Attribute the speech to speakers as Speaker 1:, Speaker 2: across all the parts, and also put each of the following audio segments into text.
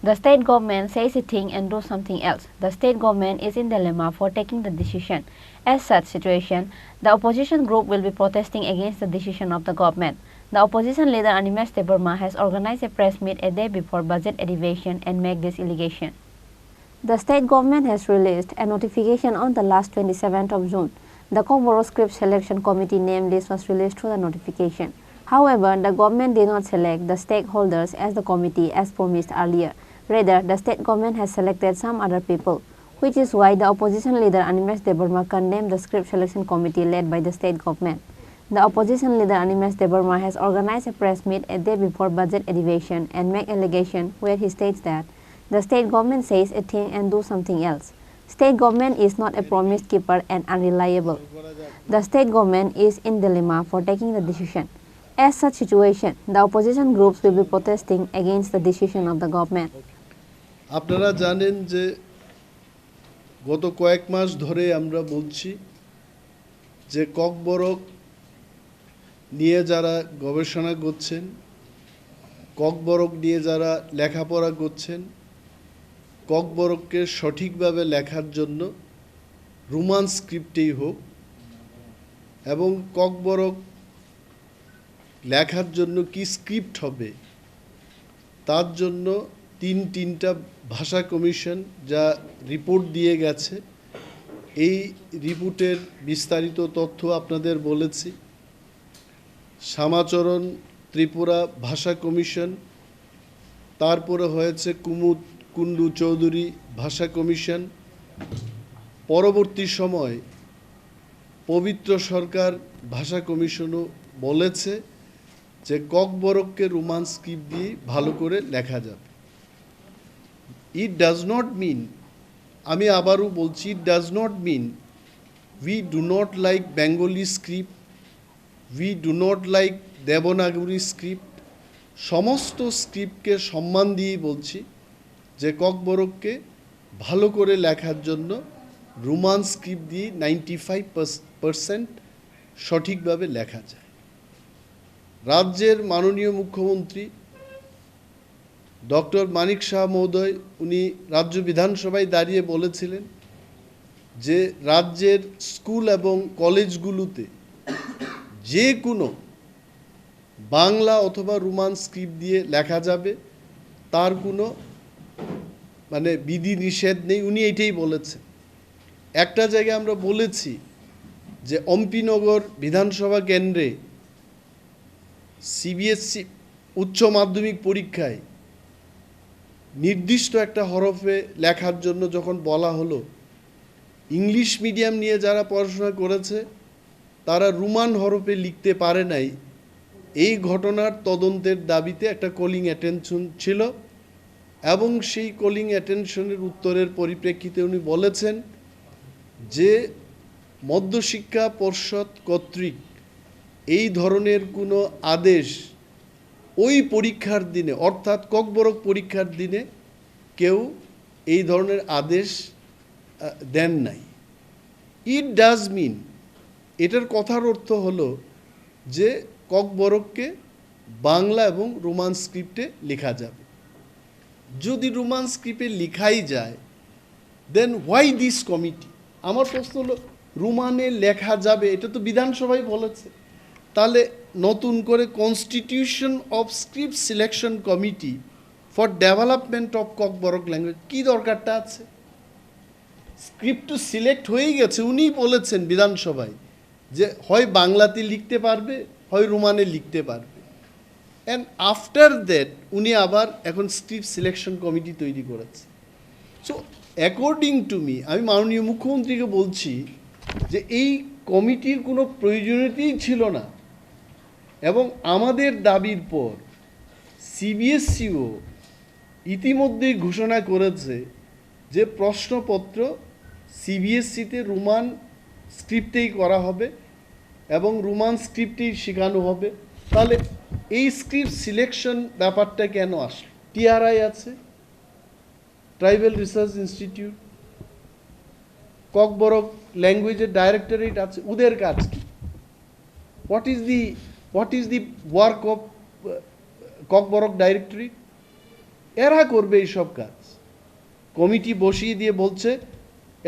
Speaker 1: The state government says a thing and do something else. The state government is in dilemma for taking the decision. As such situation, the opposition group will be protesting against the decision of the government. The opposition leader Animesh Debbarma has organized a press meet a day before budget elevation and made this allegation. The state government has released a notification on the last 27th of June. The Khorang script selection committee name list was released through the notification. However, the government did not select the stakeholders as the committee as promised earlier. Rather, the state government has selected some other people, which is why the opposition leader Animesh Debbarma condemned the script selection committee led by the state government. The opposition leader Animesh Debbarma has organized a press meet a day before budget elevation and made allegation where he states that the state government says a thing and do something else. State government is not a promise keeper and unreliable. The state government is in dilemma for taking the decision. As such situation, the opposition groups will be protesting against the decision of the government.
Speaker 2: আপনারা জানেন যে গত কয়েক মাস ধরে আমরা বলছি যে ককবরক নিয়ে যারা গবেষণা করছেন, ককবরক নিয়ে যারা লেখাপড়া করছেন, ককবরককে সঠিকভাবে লেখার জন্য রোমান স্ক্রিপ্টেই হোক এবং ককবরক লেখার জন্য কি স্ক্রিপ্ট হবে তার জন্য তিনটা ভাষা কমিশন যা রিপোর্ট দিয়ে গেছে, এই রিপোর্টের বিস্তারিত তথ্য আপনাদের বলেছি। শ্যামাচরণ ত্রিপুরা ভাষা কমিশন, তারপরে হয়েছে কুন্ডু চৌধুরী ভাষা কমিশন, পরবর্তী সময় পবিত্র সরকার ভাষা কমিশনও বলেছে যে ককবরককে রোমান স্ক্রিপ্ট দিয়ে ভালো করে লেখা যাবে। ইট ডাজ নট মিন, আমি আবারও বলছি, it does not mean we do not like Bengali script, we do not like Devanagari script. সমস্ত স্ক্রিপ্টকে সম্মান দিয়েই বলছি যে ককবরককে ভালো করে লেখার জন্য রোমান স্ক্রিপ্ট দিয়ে 95% সঠিকভাবে লেখা যায়। রাজ্যের মাননীয় মুখ্যমন্ত্রী ডক্টর মানিক শাহ মহোদয় উনি রাজ্য বিধানসভায় দাঁড়িয়ে বলেছিলেন যে রাজ্যের স্কুল এবং কলেজগুলোতে যে কোনো বাংলা অথবা রোমান স্ক্রিপ্ট দিয়ে লেখা যাবে, তার কোনো বিধি নিষেধ নেই, উনি এটাই বলেছেন। একটা জায়গায় আমরা বলেছি যে অম্পিনগর বিধানসভা কেন্দ্রে সিবিএসসি উচ্চ মাধ্যমিক পরীক্ষায় নির্দিষ্ট একটা হরফে লেখার জন্য যখন বলা হলো, ইংলিশ মিডিয়াম নিয়ে যারা পড়াশোনা করেছে তারা রোমান হরফে লিখতে পারে নাই। এই ঘটনার তদন্তের দাবিতে একটা কলিং অ্যাটেনশন ছিল এবং সেই কলিং অ্যাটেনশনের উত্তরের পরিপ্রেক্ষিতে উনি বলেছেন যে মধ্যশিক্ষা পর্ষদ কর্তৃক এই ধরনের কোনো আদেশ ওই পরীক্ষার দিনে, অর্থাৎ ককবরক পরীক্ষার দিনে কেউ এই ধরনের আদেশ দেন নাই। ইট ডাজ মিন, এটার কথার অর্থ হলো যে ককবরককে বাংলা এবং রোমান স্ক্রিপ্টে লেখা যাবে। যদি রোমান স্ক্রিপ্টে লেখাই যায়, দেন হোয়াই দিস কমিটি? আমার প্রশ্ন হলো, রোমানে লেখা যাবে এটা তো বিধানসভায় বলেছে, তাহলে নতুন করে constitution of script selection committee for development of Kokborok language কী দরকারটা আছে? স্ক্রিপ্ট তো সিলেক্ট হয়েই গেছে, উনিই বলেছেন বিধানসভায় যে হয় বাংলাতে লিখতে পারবে, হয় রোমানে লিখতে পারবে। অ্যান্ড আফটার দ্যাট উনি আবার এখন স্ক্রিপ্ট সিলেকশন কমিটি তৈরি করেছে। সো অ্যাকর্ডিং টু মি, আমি মাননীয় মুখ্যমন্ত্রীকে বলছি যে এই কমিটির কোনো প্রয়োজনীয়তাই ছিল না। এবং আমাদের দাবির পর সিবিএসসিও ইতিমধ্যেই ঘোষণা করেছে যে প্রশ্নপত্র সিবিএসসিতে রোমান স্ক্রিপ্টেই করা হবে এবং রোমান স্ক্রিপ্টেই শেখানো হবে। তাহলে এই স্ক্রিপ্ট সিলেকশন ব্যাপারটা কেন আসলো? টিআরআই আছে, ট্রাইবাল রিসার্চ ইনস্টিটিউট, ককবরক ল্যাঙ্গুয়েজের ডাইরেক্টরেট আছে, ওদের কাজ কি? What is the work of Kokborok directorate? এরা করবে এইসব কাজ। কমিটি বসিয়ে দিয়ে বলছে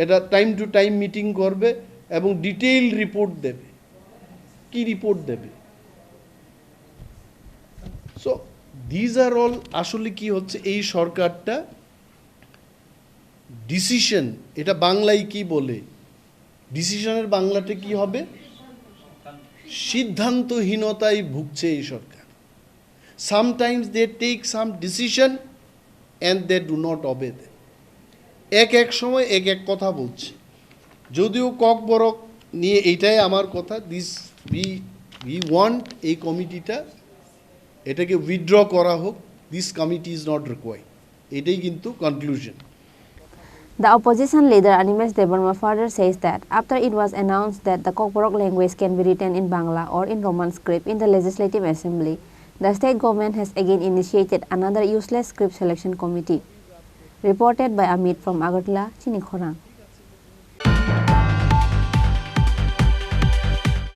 Speaker 2: এটা টাইম টু টাইম মিটিং করবে এবং ডিটেইল রিপোর্ট দেবে। কি রিপোর্ট দেবে? সো দিজ আর অল আসলে কি হচ্ছে, এই সরকারটা ডিসিশন, এটা বাংলায় কি বলে, ডিসিশনের বাংলাতে কি হবে? সিদ্ধান্তহীনতায় ভুগছে এই সরকার। Sometimes they take some decision and they do not obey them. এক সময় এক কথা বলছে, যদিও ককবরক নিয়ে এইটাই আমার কথা, দিস উই ওয়ান্ট এই কমিটিটা এটাকে উইথড্র করা হোক, this committee is not required, এটাই কিন্তু conclusion.
Speaker 1: The opposition leader Animesh Debbarma further says that after it was announced that the Khorang language can be written in Bangla or in Roman script in the Legislative Assembly, the state government has again initiated another useless script selection committee. Reported by Amit from Agartala, Chini, Khorang.